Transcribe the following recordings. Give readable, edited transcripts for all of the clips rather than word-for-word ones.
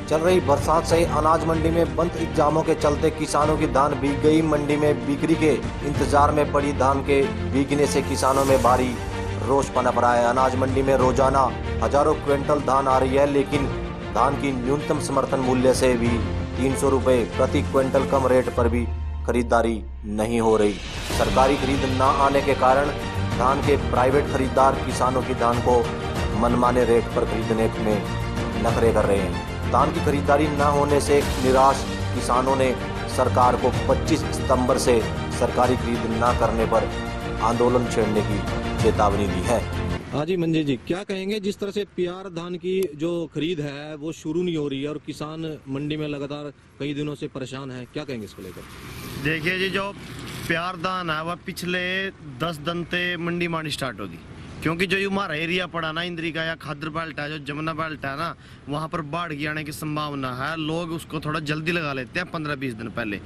चल रही बरसात से अनाज मंडी में बंद इंतजामों के चलते किसानों की धान भीग गई। मंडी में बिक्री के इंतजार में पड़ी धान के भीगने से किसानों में भारी रोष पनप रहा है। अनाज मंडी में रोजाना हजारों क्विंटल धान आ रही है, लेकिन धान की न्यूनतम समर्थन मूल्य से भी 300 रुपए प्रति क्विंटल कम रेट पर भी खरीदारी नहीं हो रही। सरकारी खरीद न आने के कारण धान के प्राइवेट खरीदार किसानों की धान को मनमाने रेट पर खरीदने में नखरे कर रहे हैं। धान की खरीदारी न होने से निराश किसानों ने सरकार को 25 सितंबर से सरकारी खरीद न करने पर आंदोलन छेड़ने की चेतावनी दी है। हाँ जी मंजी जी, क्या कहेंगे जिस तरह से प्यार धान की जो खरीद है वो शुरू नहीं हो रही है और किसान मंडी में लगातार कई दिनों से परेशान है, क्या कहेंगे इसको लेकर? देखिए जी, जो प्यार धान है वह पिछले 10 दिन से मंडी मानी स्टार्ट होगी, क्योंकि जो हमारा एरिया पड़ा ना इंद्री का या खादर बेल्ट है, जो जमुना बेल्ट है ना, वहाँ पर बाढ़ की आने की संभावना है। लोग उसको थोड़ा जल्दी लगा लेते हैं, 15-20 दिन पहले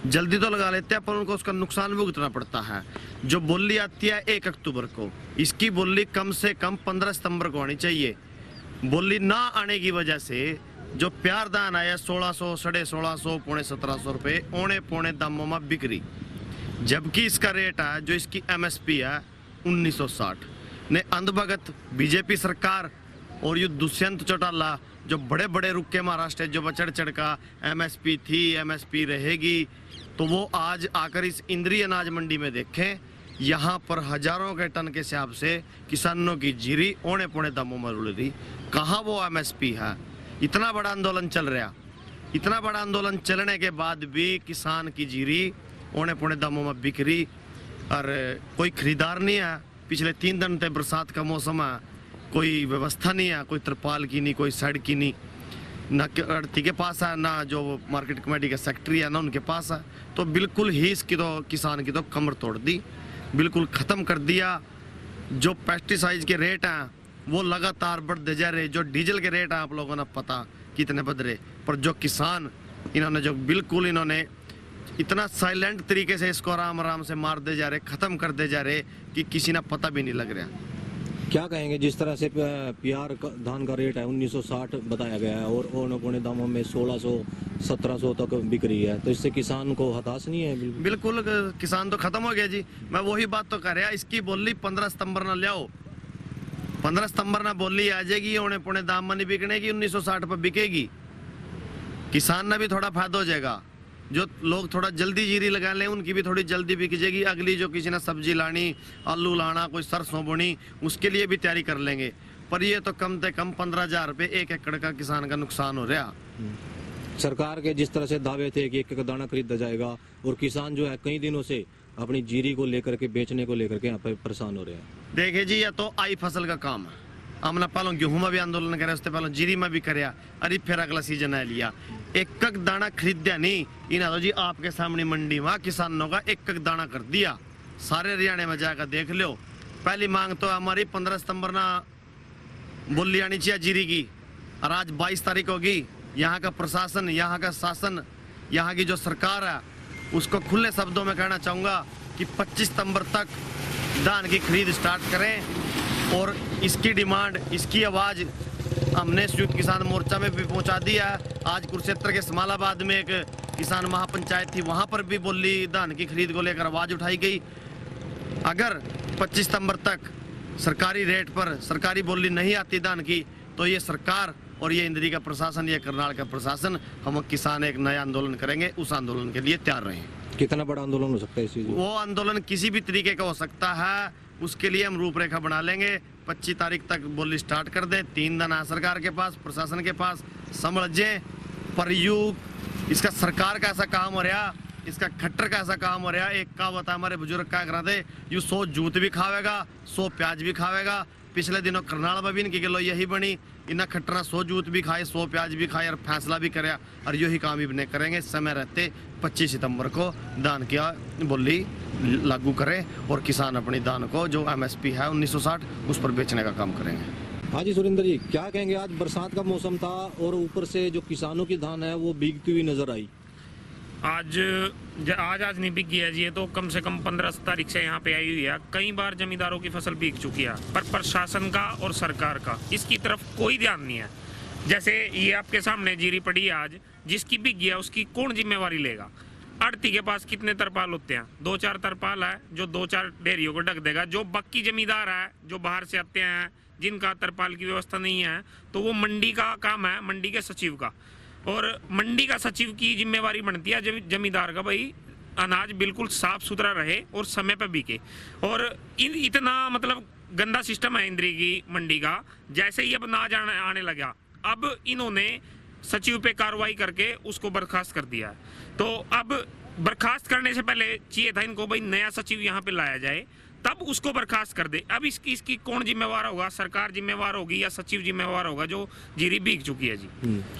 जल्दी तो लगा लेते हैं, पर उनको उसका नुकसान भी भुगतना पड़ता है। जो बोली आती है 1 अक्टूबर को, इसकी बोली कम से कम 15 सितंबर को आनी चाहिए। बोली ना आने की वजह से जो प्यार दान आया 1600, 1650, पौने 1700 रुपये औने पौने दामों में बिक्री, जबकि इसका रेट है जो इसकी MSP है 1960 ने। अंधभगत बीजेपी सरकार और ये दुष्यंत चौटाला जो बड़े बड़े रुक के महाराष्ट्र जो बचड़ चढ़ का MSP थी, MSP रहेगी, तो वो आज आकर इस इंद्री अनाज मंडी में देखें, यहाँ पर हजारों के टन के हिसाब से किसानों की जीरी औने पौने दामों में उड़ रही। कहाँ वो MSP है? इतना बड़ा आंदोलन चल रहा, इतना बड़ा आंदोलन चलने के बाद भी किसान की जीरी औने पौने दामों में बिक रही और कोई खरीदार नहीं है। पिछले 3 दिन से बरसात का मौसम है, कोई व्यवस्था नहीं है, कोई तिरपाल की नहीं, कोई सड़क की नहीं, ना अड़ती के पास है, ना जो मार्केट कमेटी के सेक्रेटरी है ना उनके पास है। तो बिल्कुल ही इसकी तो किसान की तो कमर तोड़ दी, बिल्कुल ख़त्म कर दिया। जो पेस्टिसाइड के रेट हैं वो लगातार बढ़ते जा रहे, जो डीजल के रेट हैं आप लोगों ने पता कितने बढ़ रहे, पर जो किसान इन्होंने जो बिल्कुल इन्होंने इतना साइलेंट तरीके से इसको आराम आराम से मार दे जा रहे, ख़त्म कर दे जा रहे कि किसी ने पता भी नहीं लग रहा। क्या कहेंगे जिस तरह से प्यार धान का रेट है 1960 बताया गया है और औने पौने दामों में 1600, 1700 तक बिक रही है, तो इससे किसान को हताश नहीं है? बिल्कुल किसान तो खत्म हो गया जी। मैं वही बात तो कर रहा, इसकी बोली 15 सितंबर ना ले आओ, 15 सितंबर ना बोली आ जाएगी, औने पौने दाम में नहीं बिकने की, 1960 पर बिकेगी, किसान ने भी थोड़ा फायदा हो जाएगा। जो लोग थोड़ा जल्दी जीरी लगा लें उनकी भी थोड़ी जल्दी बिक जाएगी। अगली जो किसी ने सब्जी लानी, आलू लाना, कोई सरसों बोनी, उसके लिए भी तैयारी कर लेंगे। पर ये तो कम से कम 15,000 रुपये 1 एकड़ का किसान का नुकसान हो रहा। सरकार के जिस तरह से दावे थे कि 1 दाना खरीदा जाएगा और किसान जो है कई दिनों से अपनी जीरी को लेकर के बेचने को लेकर के यहाँ पर परेशान हो रहे हैं। देखिए जी, यह तो आई फसल का काम है। हमने पहले गेहूं में भी आंदोलन करे, उससे पहले जीरी में भी कराया, अरे फिर अगला सीजन है लिया। 1 दाना खरीदा नहीं, इन्हें तो जी आपके सामने मंडी में किसानों का 1 दाना कर दिया। सारे हरियाणा में जाकर देख लो। पहली मांग तो हमारी 15 सितंबर ना बोली आनी चाहिए जीरी की, और आज 22 तारीख होगी। यहाँ का प्रशासन, यहाँ का शासन, यहाँ की जो सरकार है उसको खुले शब्दों में कहना चाहूँगा कि 25 सितंबर तक धान की खरीद स्टार्ट करें। और इसकी डिमांड, इसकी आवाज़ हमने संयुक्त किसान मोर्चा में भी पहुंचा दिया है। आज कुरुक्षेत्र के समालाबाद में एक किसान महापंचायत थी, वहां पर भी बोली धान की खरीद को लेकर आवाज़ उठाई गई। अगर 25 सितंबर तक सरकारी रेट पर सरकारी बोली नहीं आती धान की, तो ये सरकार और ये इंद्री का प्रशासन, ये करनाल का प्रशासन, हम किसान एक नया आंदोलन करेंगे। उस आंदोलन के लिए तैयार रहें। कितना बड़ा आंदोलन हो सकता है इस चीज़? वो आंदोलन किसी भी तरीके का हो सकता है, उसके लिए हम रूपरेखा बना लेंगे। 25 तारीख तक बोली स्टार्ट कर दें। 3 दिन सरकार के पास, प्रशासन के पास, समझें। पर यू इसका सरकार का ऐसा काम हो रहा, इसका खट्टर का ऐसा काम हो रहा। एक कहावत है हमारे बुजुर्ग का करा दे, यू 100 जूत भी खावेगा, 100 प्याज भी खावेगा। पिछले दिनों करनाल में भी इनकी किलो यही बनी, इन्ना खट्टरा 100 जूत भी खाए, 100 प्याज भी खाए और फैसला भी करे, और यही काम भी करेंगे। समय रहते 25 सितंबर को धान की बोली लागू करें और किसान अपनी धान को जो MSP है 1960 उस पर बेचने का काम करेंगे। हाँ जी सुरेंद्र जी, क्या कहेंगे? आज बरसात का मौसम था और ऊपर से जो किसानों की धान है वो भीगती हुई नजर आई। आज नहीं बिकी है जी, ये तो कम से कम 15 तारीख से यहाँ पे आई हुई है। कई बार जमींदारों की फसल भीग चुकी है, पर प्रशासन का और सरकार का इसकी तरफ कोई ध्यान नहीं है। जैसे ये आपके सामने जीरी पड़ी है आज, जिसकी बिक गया उसकी कौन जिम्मेवारी लेगा? आड़ती के पास कितने तरपाल होते हैं? 2-4 तरपाल है जो 2-4 डेयरियों को ढक देगा। जो बाकी जमींदार है जो बाहर से आते हैं, जिनका तरपाल की व्यवस्था नहीं है, तो वो मंडी का काम है, मंडी के सचिव का। और मंडी का सचिव की जिम्मेवारी बनती है जमींदार का, भाई अनाज बिल्कुल साफ सुथरा रहे और समय पर बिके। और इतना मतलब गंदा सिस्टम है इंद्री की मंडी का। जैसे ही अब अनाज आने लगा, अब इन्होंने सचिव पे कार्रवाई करके उसको बर्खास्त कर दिया है। तो अब बर्खास्त करने से पहले चाहिए था इनको, भाई नया सचिव यहाँ पे लाया जाए, तब उसको बर्खास्त कर दे। अब इसकी कौन जिम्मेवार होगा? सरकार जिम्मेवार होगी या सचिव जिम्मेवार होगा जो जीरी बिक चुकी है जी?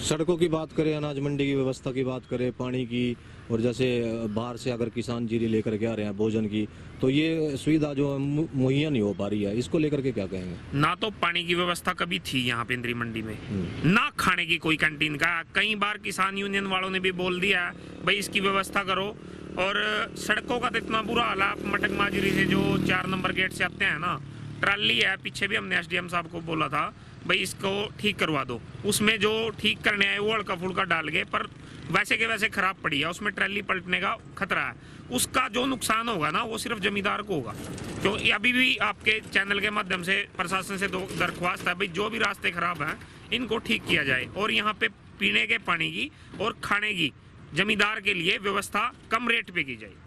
सड़कों की बात करें, अनाज मंडी की व्यवस्था की बात करें, पानी की, और जैसे बाहर से अगर किसान जीरी लेकर के आ रहे हैं भोजन की, तो ये सुविधा जो मुहैया नहीं हो पा रही है, इसको लेकर के क्या कहेंगे? ना तो पानी की व्यवस्था कभी थी यहाँ पे इंद्री मंडी में, ना खाने की कोई कैंटीन का। कई बार किसान यूनियन वालों ने भी बोल दिया भाई इसकी व्यवस्था करो। और सड़कों का तो इतना बुरा हाल है, आप मटक माजरी से जो 4 नंबर गेट से आते हैं ना, ट्राली है, पीछे भी हमने एसडीएम साहब को बोला था भाई इसको ठीक करवा दो। उसमें जो ठीक करने आए वो हल्का फुल्का डाल गए, पर वैसे के वैसे खराब पड़ी है, उसमें ट्राली पलटने का खतरा है। उसका जो नुकसान होगा ना वो सिर्फ जमींदार को होगा। क्योंकि अभी भी आपके चैनल के माध्यम से प्रशासन से दरख्वास्त है भाई जो भी रास्ते खराब हैं इनको ठीक किया जाए, और यहाँ पे पीने के पानी की और खाने की जमींदार के लिए व्यवस्था कम रेट पे की जाए।